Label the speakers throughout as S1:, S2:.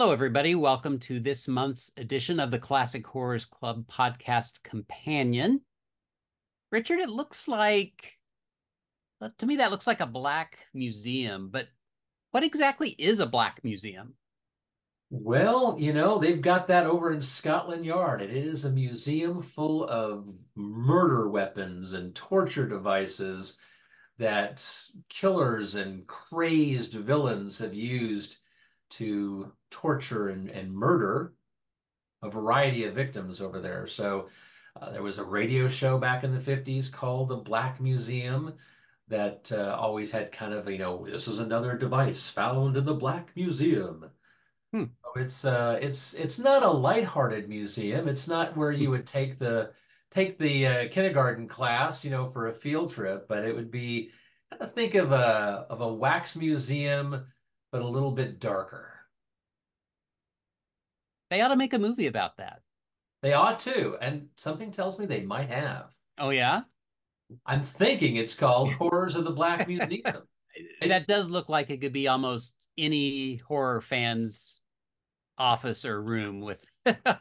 S1: Hello, everybody. Welcome to this month's edition of the Classic Horrors Club podcast companion. Richard, it looks like, to me, that looks like a black museum, but what exactly is a black museum?
S2: Well, they've got that over in Scotland Yard. It is a museum full of murder weapons and torture devices that killers and crazed villains have used to torture and murder a variety of victims over there. There was a radio show back in the 50s called The Black Museum that always had kind of, this is another device found in the Black Museum.
S1: Hmm.
S2: It's not a lighthearted museum. It's not where you would take the kindergarten class, for a field trip, but it would be kind of think of a wax museum, but a little bit darker.
S1: They ought to make a movie about that.
S2: They ought to, and something tells me they might have.
S1: Oh, yeah?
S2: I'm thinking it's called Horrors of the Black Museum. It,
S1: That does look like it could be almost any horror fan's office or room with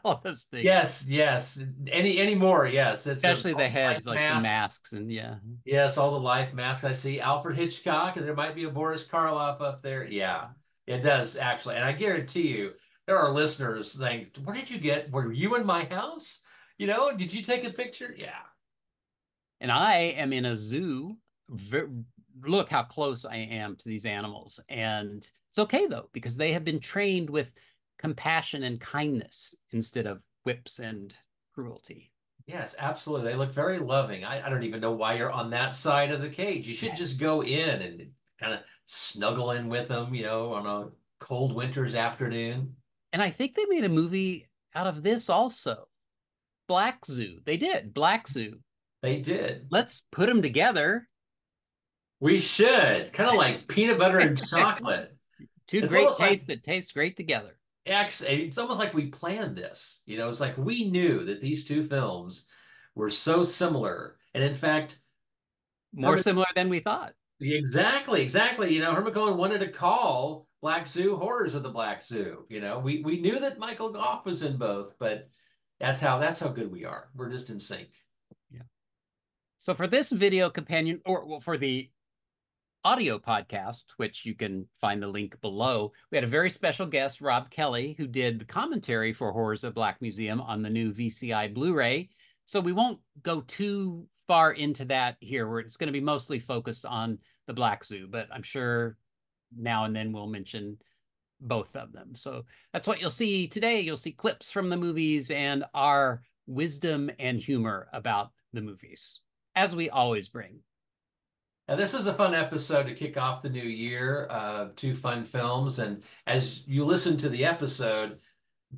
S1: all those things,
S2: yes, yes. Any more? Yes, it's of
S1: especially the
S2: all the life
S1: heads, like the
S2: masks.
S1: masks, and yeah.
S2: Yes, all the life masks. I see Alfred Hitchcock, and there might be a Boris Karloff up there. Yeah, it does actually. And I guarantee you, there are listeners saying, "Where did you get? Were you in my house? Did you take a picture?" Yeah.
S1: And I am in a zoo. Look how close I am to these animals. And it's okay, though, because they have been trained with compassion and kindness instead of whips and cruelty.
S2: Yes, absolutely. They look very loving. I don't even know why you're on that side of the cage. You should just go in and kind of snuggle in with them, on a cold winter's afternoon.
S1: And I think they made a movie out of this also. Black Zoo. They did. Black Zoo.
S2: They did.
S1: Let's put them together.
S2: We should. Kind of like peanut butter and chocolate.
S1: Two
S2: It's
S1: great
S2: almost like
S1: tastes that taste great together.
S2: It's almost like we planned this. It's like we knew that these two films were so similar. And in fact,
S1: More
S2: Herman,
S1: similar than we thought.
S2: exactly, exactly. Herman Cohen wanted to call Black Zoo Horrors of the Black Zoo. We knew that Michael Gough was in both, but that's how good we are. We're just in sync.
S1: Yeah. So for this video companion, or well, for the audio podcast, which you can find the link below, we had a very special guest, Rob Kelly, who did the commentary for Horrors of Black Museum on the new VCI Blu-ray. So we won't go too far into that here, where it's going to be mostly focused on the Black Zoo, but I'm sure now and then we'll mention both of them. So that's what you'll see today. You'll see clips from the movies and our wisdom and humor about the movies, as we always bring.
S2: Now, this is a fun episode to kick off the new year. Two fun films. And as you listen to the episode,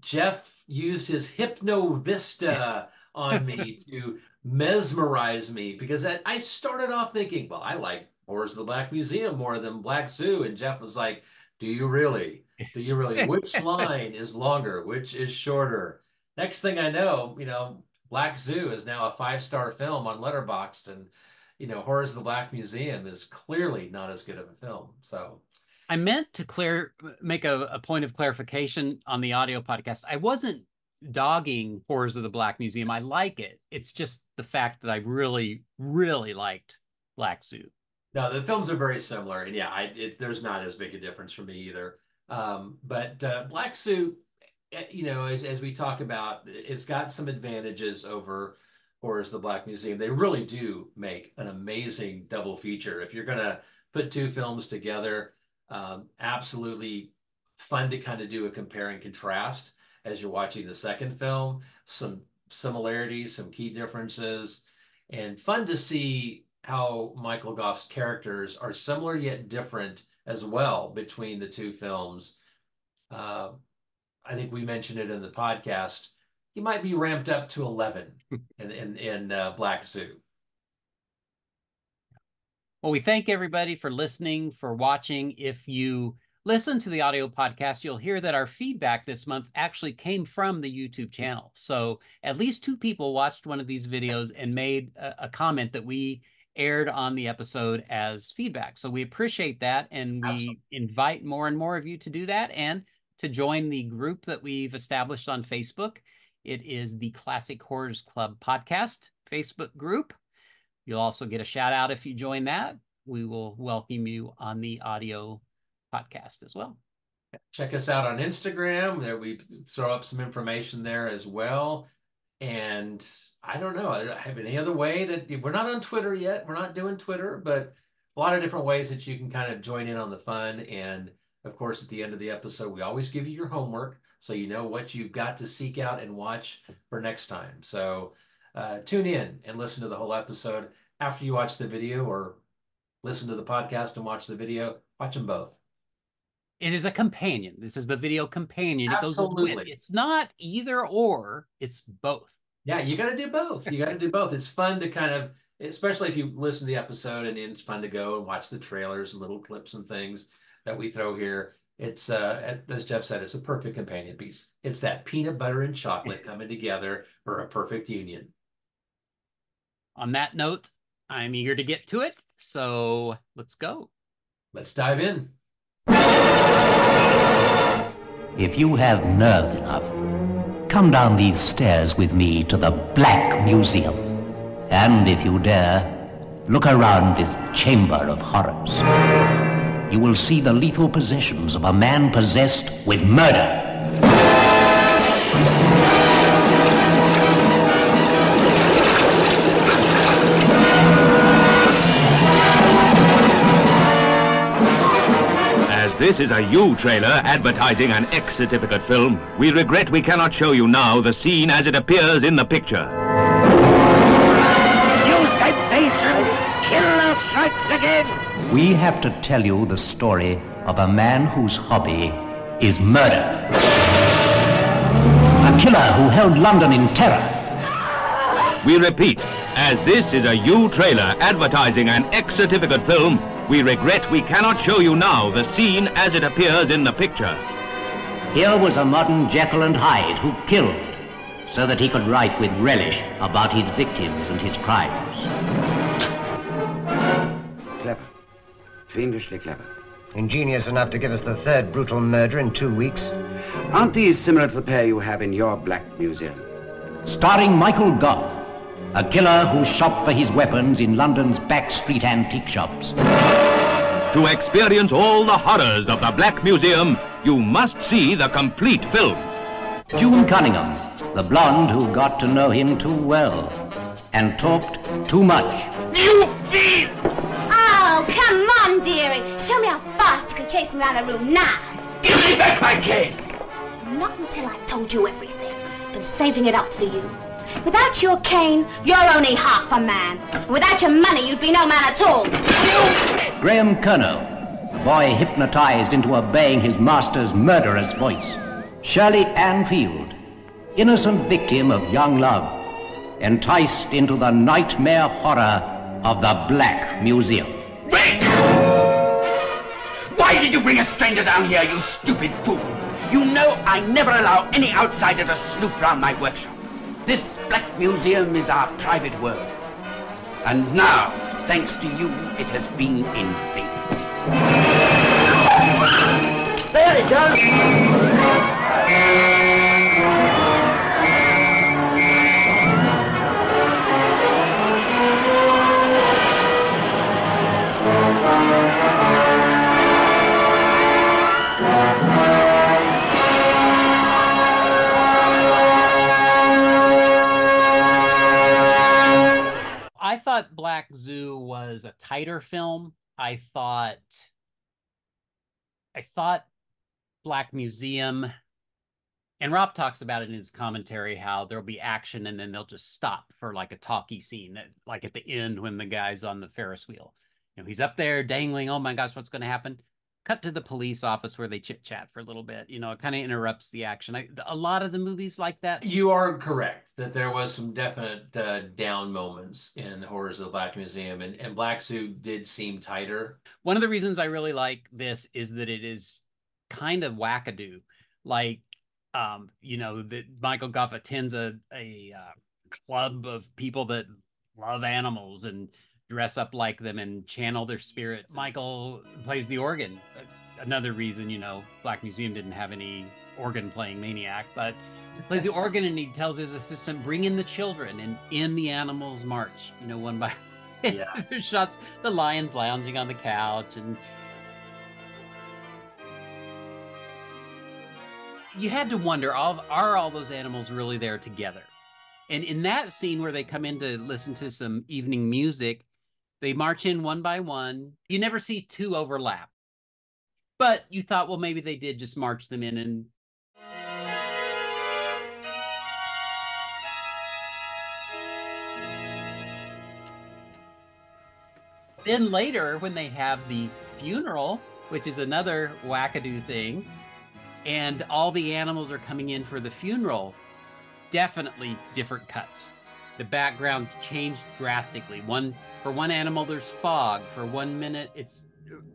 S2: Jeff used his hypnovista on me to mesmerize me because I started off thinking, well, I like Horrors of the Black Museum more than Black Zoo. And Jeff was like, do you really? Do you really? Which line is longer? Which is shorter? Next thing I know, Black Zoo is now a five-star film on Letterboxd, and Horrors of the Black Museum is clearly not as good of a film. So
S1: I meant to make a point of clarification on the audio podcast. I wasn't dogging Horrors of the Black Museum. I like it. It's just the fact that I really, really liked Black Zoo.
S2: no, the films are very similar, and yeah, there's not as big a difference for me either. But Black Suit, as we talk about, it's got some advantages over Horrors of the Black Museum. They really do make an amazing double feature. If you're gonna put two films together, absolutely fun to kind of do a compare and contrast as you're watching the second film. Some similarities, some key differences, and fun to see how Michael Gough's characters are similar yet different as well between the two films. Uh, I think we mentioned it in the podcast. He might be ramped up to 11 in Black Zoo.
S1: Well, we thank everybody for listening, for watching. If you listen to the audio podcast, you'll hear that our feedback this month actually came from the YouTube channel. So at least two people watched one of these videos and made a comment that we aired on the episode as feedback. So we appreciate that, and we
S2: Absolutely.
S1: invite more and more of you to do that. And to join the group that we've established on Facebook. It is the Classic Horrors Club podcast Facebook group. You'll also get a shout out if you join that. We will welcome you on the audio podcast as well.
S2: Check us out on Instagram. There we throw up some information there as well. And I don't know, I have any other way that we're not on Twitter yet. We're not doing Twitter, but a lot of different ways that you can kind of join in on the fun. And of course, at the end of the episode, we always give you your homework so you know what you've got to seek out and watch for next time. So tune in and listen to the whole episode after you watch the video, or listen to the podcast and watch the video. Watch them both.
S1: It is a companion. This is the video companion.
S2: Absolutely.
S1: It goes with. It's not either or, it's both.
S2: Yeah, you got to do both. You got to do both. It's fun to kind of, especially if you listen to the episode, and it's fun to go and watch the trailers and little clips and things that we throw here. It's, as Jeff said, it's a perfect companion piece. It's that peanut butter and chocolate coming together for a perfect union.
S1: On that note, I'm eager to get to it. So let's go.
S2: Let's dive in.
S3: If you have nerve enough, come down these stairs with me to the Black Museum. And if you dare, look around this chamber of horrors. You will see the lethal possessions of a man possessed with murder.
S4: This is a U trailer advertising an X certificate film. We regret we cannot show you now the scene as it appears in the picture.
S3: New sensation! Killer strikes again! We have to tell you the story of a man whose hobby is murder. A killer who held London in terror.
S4: We repeat, as this is a U trailer advertising an X certificate film, we regret we cannot show you now the scene as it appears in the picture.
S3: Here was a modern Jekyll and Hyde who killed so that he could write with relish about his victims and his crimes.
S5: Clever. Fiendishly clever.
S6: Ingenious enough to give us the third brutal murder in 2 weeks.
S5: Aren't these similar to the pair you have in your Black Museum?
S3: Starring Michael Gough, a killer who shopped for his weapons in London's backstreet antique shops.
S4: To experience all the horrors of the Black Museum, you must see the complete film.
S3: June Cunningham, the blonde who got to know him too well and talked too much.
S4: You thief!
S7: Oh, come on, dearie. Show me how fast you can chase me around the room now.
S4: Give me back my cane!
S7: Not until I've told you everything. Been saving it up for you. Without your cane, you're only half a man. And without your money, you'd be no man at all.
S3: Graham Kerno, the boy hypnotized into obeying his master's murderous voice. Shirley Ann Field, innocent victim of young love, enticed into the nightmare horror of the Black Museum.
S8: Wait! Why did you bring a stranger down here, you stupid fool? You know I never allow any outsider to snoop around my workshop. This Black Museum is our private world. And now, thanks to you, it has been invaded.
S6: There he goes!
S1: I thought Black Zoo was a tighter film. I thought Black Museum, and Rob talks about it in his commentary, how there'll be action and then they'll just stop for like a talkie scene, like at the end when the guy's on the Ferris wheel. You know, he's up there dangling, oh my gosh, what's going to happen? Cut to the police office where they chit-chat for a little bit. You know, it kind of interrupts the action. A lot of the movies like that.
S2: You are correct that there was some definite down moments in Horrors of the Black Museum, and Black Suit did seem tighter.
S1: One of the reasons I really like this is that it is kind of wackadoo. Like, you know, that Michael Gough attends a club of people that love animals and dress up like them and channel their spirits. Michael plays the organ, another reason, you know, Black Museum didn't have any organ-playing maniac, but he plays the organ and he tells his assistant, bring in the children, and in the animals march, you know, one by
S2: Yeah.
S1: shots, the lions lounging on the couch, and you had to wonder, are all those animals really there together? And in that scene where they come in to listen to some evening music, they march in one by one. You never see two overlap. But you thought, well, maybe they did just march them in. And then later, when they have the funeral, which is another wackadoo thing, and all the animals are coming in for the funeral, definitely different cuts. The backgrounds changed drastically. For one animal, there's fog. For 1 minute, it's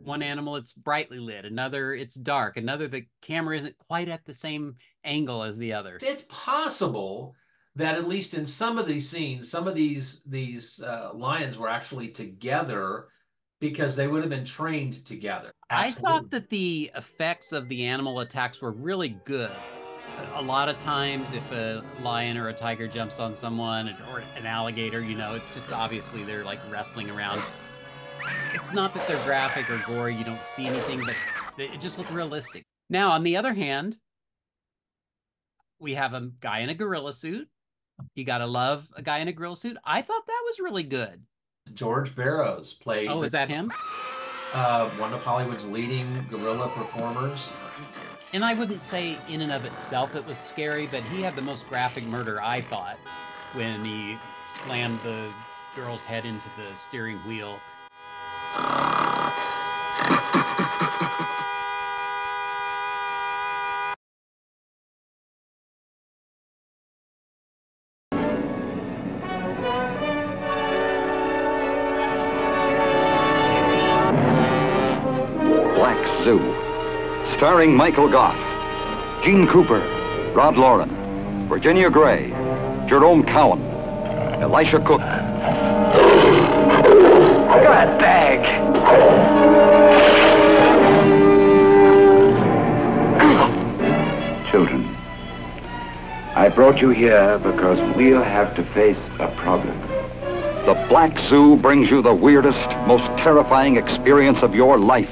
S1: one animal, it's brightly lit. Another, it's dark. Another, the camera isn't quite at the same angle as the other.
S2: It's possible that at least in some of these scenes, some of these lions were actually together because they would have been trained together. Absolutely.
S1: I thought that the effects of the animal attacks were really good. A lot of times if a lion or a tiger jumps on someone, or an alligator, you know, it's just obviously they're like wrestling around. It's not that they're graphic or gory, you don't see anything, but it just looked realistic. Now, on the other hand, we have a guy in a gorilla suit. You gotta love a guy in a gorilla suit. I thought that was really good.
S2: George Barrows played...
S1: Oh, is that him?
S2: One of Hollywood's leading gorilla performers.
S1: And I wouldn't say in and of itself it was scary, but he had the most graphic murder, I thought, when he slammed the girl's head into the steering wheel.
S9: Black Zoo, starring Michael Gough, Gene Cooper, Rod Lauren, Virginia Gray, Jerome Cowan, Elisha Cook.
S8: Good bag.
S5: Children, I brought you here because we'll have to face a problem.
S9: The Black Zoo brings you the weirdest, most terrifying experience of your life.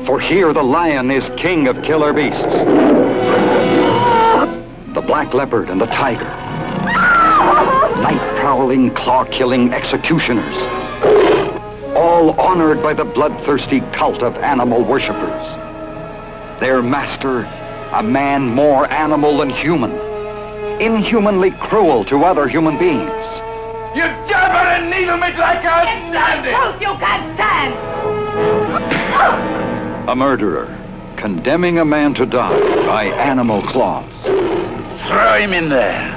S9: For here the lion is king of killer beasts. The black leopard and the tiger. Night-prowling, claw-killing executioners. All honored by the bloodthirsty cult of animal worshippers. Their master, a man more animal than human. Inhumanly cruel to other human beings.
S8: You jabber and needle me like a sandy!
S7: You can't stand!
S9: A murderer, condemning a man to die by animal claws.
S8: Throw him in there.